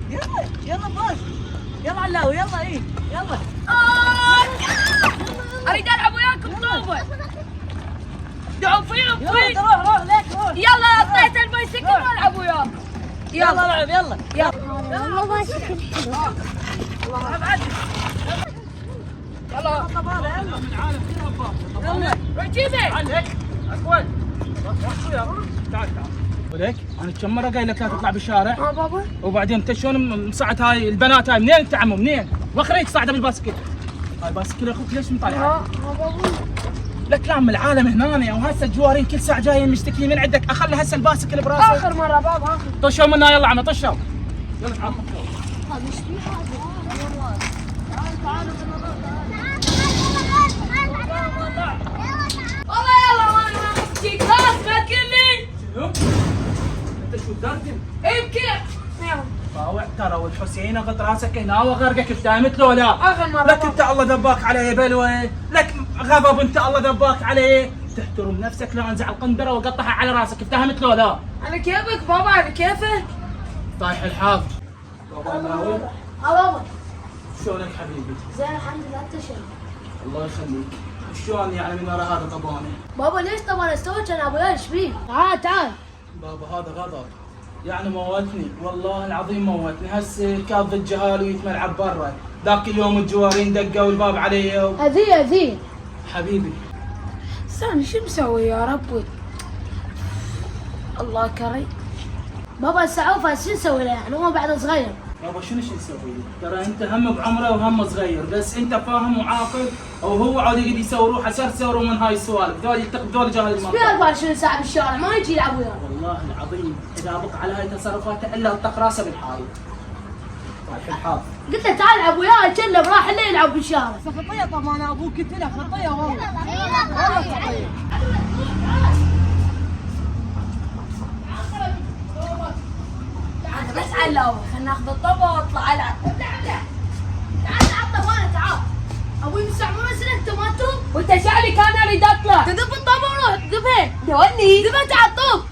يلا يلا يلا فوز. يلا علاوي يلا يلا. اريد العب وياكم طوبه. دعوا فيه يلا روح ليك روح. يلا اعطيت البايسكل والعب وياك. يلا العب يلا. والله بايسكل حلو. ابعد. يلا طبالة يلا. يلا روح جيبه. عليك اكوين تعال وليك انا كم مره قايل لك لا تطلع بالشارع. بابا وبعدين انت شلون مصعد هاي البنات هاي منين انت عمو منين؟ وخريك صاعده بالباسكل. هاي باسكل اخوك ليش مطالع؟ بابا لك لا من العالم هنا وهسه الجوارين كل ساعه جايين مشتكيين من عندك اخلي هسه الباسكل براسك. اخر مره بابا اخر. طشوا منا يلا عمو طشوا. يلا تعال والله يلا ما اختي خلاص ما تكلني. شنو؟ انت شو تدردن؟ يمكن يلا طاوع ترى والحسين اغط راسك هنا وغرقك فهمت لو لا؟ اخر مره لك انت الله دباك عليه بلوه، لك غضب انت الله دباك عليه، تحترم نفسك لا انزع القندره وقطعها على راسك فهمت لو لا؟ على كيفك بابا على كيفك. طايح الحاف. بابا ناوي؟ بابا شلونك حبيبي؟ زين الحمد لله. انت شلون؟ الله يخليك. شلون يعني من ورا هذا طبانه؟ بابا ليش طبعا استوى كان ابويا ايش فيه؟ تعال بابا هذا غضب. يعني موتني والله العظيم موتني، هسه كان ضد جهال ويتملعب برا، ذاك اليوم الجوارين دقوا الباب علي اذيه حبيبي. استنى شو مسوي يا ربي. الله كريم. بابا السعوفه شو نسوي له يعني هو بعد صغير. بابا شنو نسوي؟ ترى انت هم بعمره وهم صغير، بس انت فاهم وعاقل وهو عاد يقعد يسوي روحه سرسور من هاي السوالف، ذول جاهل في المنطقه. 24 ساعه بالشارع ما يجي يلعب وياه. والله العظيم اذا بق على هاي تصرفاته الا اطق راسه بالحايط. طايح الحاط. قلت له تعال العب وياه يتكلم راح اللي يلعب بالشارع. خطيه طبعا انا ابوك قلت له خطيه والله. انا بس علاوي خلينا ناخذ الطبق واطلع العب. تعال العب طبانه تعال. ابوي مستعمل سنه انت ما تطوف. وانت شعلي كان اريد اطلع. تذب الطبه وروح ذبها. توني ذبها تعال طوف.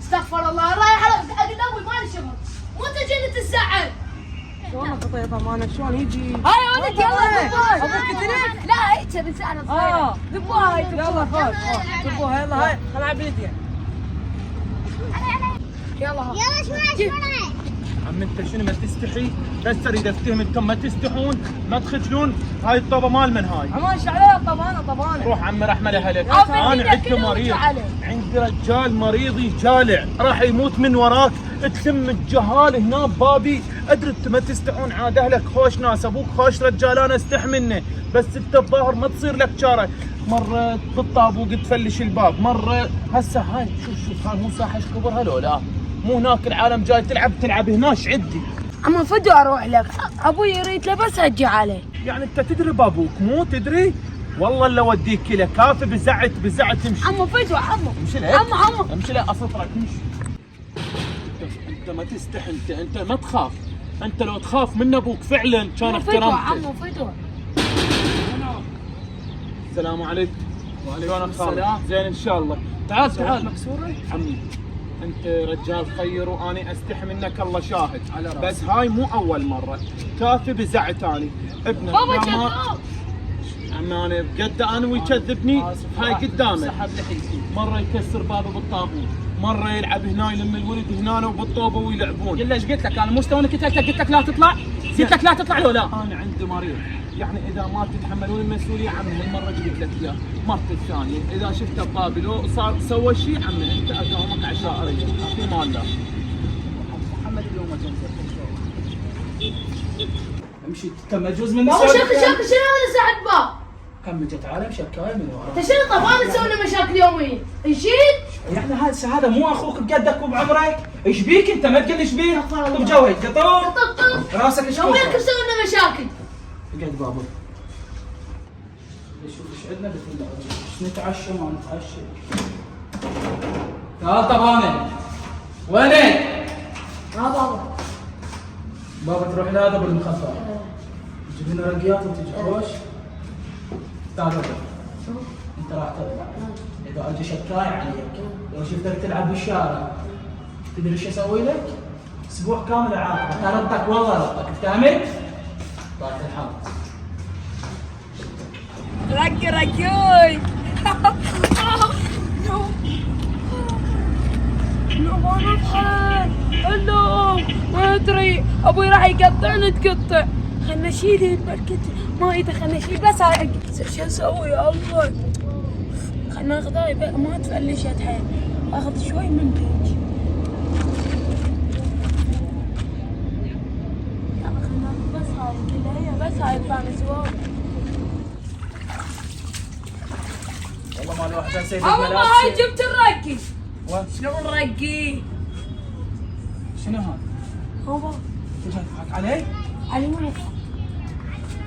استغفر الله رايح على ابوي ما لي شغل. مو انت جاي تتساعد. شلون خطيه طبعا شلون يجي؟ هاي ولد يلا ابوك قلت لك؟ لا هيك بس انا صغيره. ذبوها هاي يلا فوز شوفوها يلا هاي خل العب بيدي. يلا ها. عم انت شنو ما تستحي؟ بس اريد افتهم انتم ما تستحون ما تخجلون، هاي الطوبه مال من هاي؟ عمان شعلها طبانه. روح عمي رحمه لك. عم انا بدي عندي كله مريض، عليه. عندي رجال مريض جالع راح يموت من وراك، تلم الجهال هنا ببابي، ادري انت ما تستحون عاد اهلك خوش ناس، ابوك خوش رجال انا استح منه، بس انت الظاهر ما تصير لك شاره، مره بالطابوق تفلش الباب، مره هسه هاي شوف هاي مو ساحه كبر هلو لا، مو هناك العالم جاي تلعب هنا ايش عندي؟ اما فدو اروح لك. ابوي يريد له بس اجي عليه. يعني انت تدري بابوك مو تدري؟ والله لو اوديك كذا كافي بزعت تمشي. اما فدو عمو. امشي لك عمو امشي لك اصفرك امشي. انت ما تستحي، انت ما تخاف، انت لو تخاف من ابوك فعلا كان فدو احترمته. عمو فدو. السلام عليكم. وعليكم السلام. زين ان شاء الله. تعال مكسوره عمي، انت رجال خير واني استحي منك الله شاهد، على رأسي. بس هاي مو اول مره، كافي بزعت اني ابنك بابا يا كذاب. عمي انا بجد انا ويكذبني، هاي قدامه سحب لحيتي. مره يكسر بابه بالطابور، مره يلعب هنا يلم الولد هنا وبالطوبه ويلعبون. قل ايش قلت لك انا مو استوني قلت لك لا تطلع؟ قلت لك لا تطلع لو لا؟ انا عندي مريض، يعني اذا ما تتحملون المسؤوليه عمي هالمره قلت لك اياه، مرته الثانيه اذا شفته بقابله صار سوى شيء عمي انت اداومك عشائريه في مال الله. محمد اليوم امشي كم يجوز من بابا شكل شنو هذا ساعد باب. كم اجت عالم شكايه من ورا. انت شنو طبعا تسوي لنا مشاكل يوميه؟ نشيل؟ يعني هذا مو اخوك بقدك وبعمرك؟ ايش بيك انت ما تقول ايش بيك؟ طب جوي قطوب طب راسك ايش وياك مسوي لنا مشاكل؟ قد بابا شوف ايش عندنا بسم الله ايش نتعشى ما نتعشى. تعال طبانه وينك؟ بابا بابا تروح لهذا بالمخفى تجيب لنا رقيات وتجي خوش. تعال بابا انت راح تطلع اذا اجى شكاي عليك لو شفتك تلعب بالشارع تدري ايش اسوي لك؟ اسبوع كامل اعاقبك، ربطك والله ربطك، فهمت؟ طيب الحمد. رقي رقيوي. لا ما نضحك. هلو ما ادري ابوي راح يقطعني تقطع. خلنا نشيل البركة ما ايده خلنا نشيل بس شو اسوي يا الله. خلنا ناخذ هاي ما تفلشت حيل. اخذ شوي من بيج. يلا خلنا ناخذ بس هاي كلها هي بس هاي البانس. والله ما له واحد سيد والله هاي جبت الرقي. وين؟ شنو الرقي؟ شنو هذا؟ هو ايش تضحك علي؟ علي ما يضحك.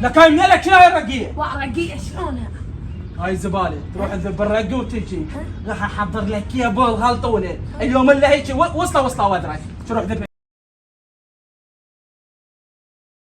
لك هاي منين لك شنو هاي الرقيه؟ رقية شلونها؟ هاي زباله تروح تذب الرقه وتجي راح احضر لك اياها بول غلطه ولين اليوم اللي هيك وصله ودرك تروح ذب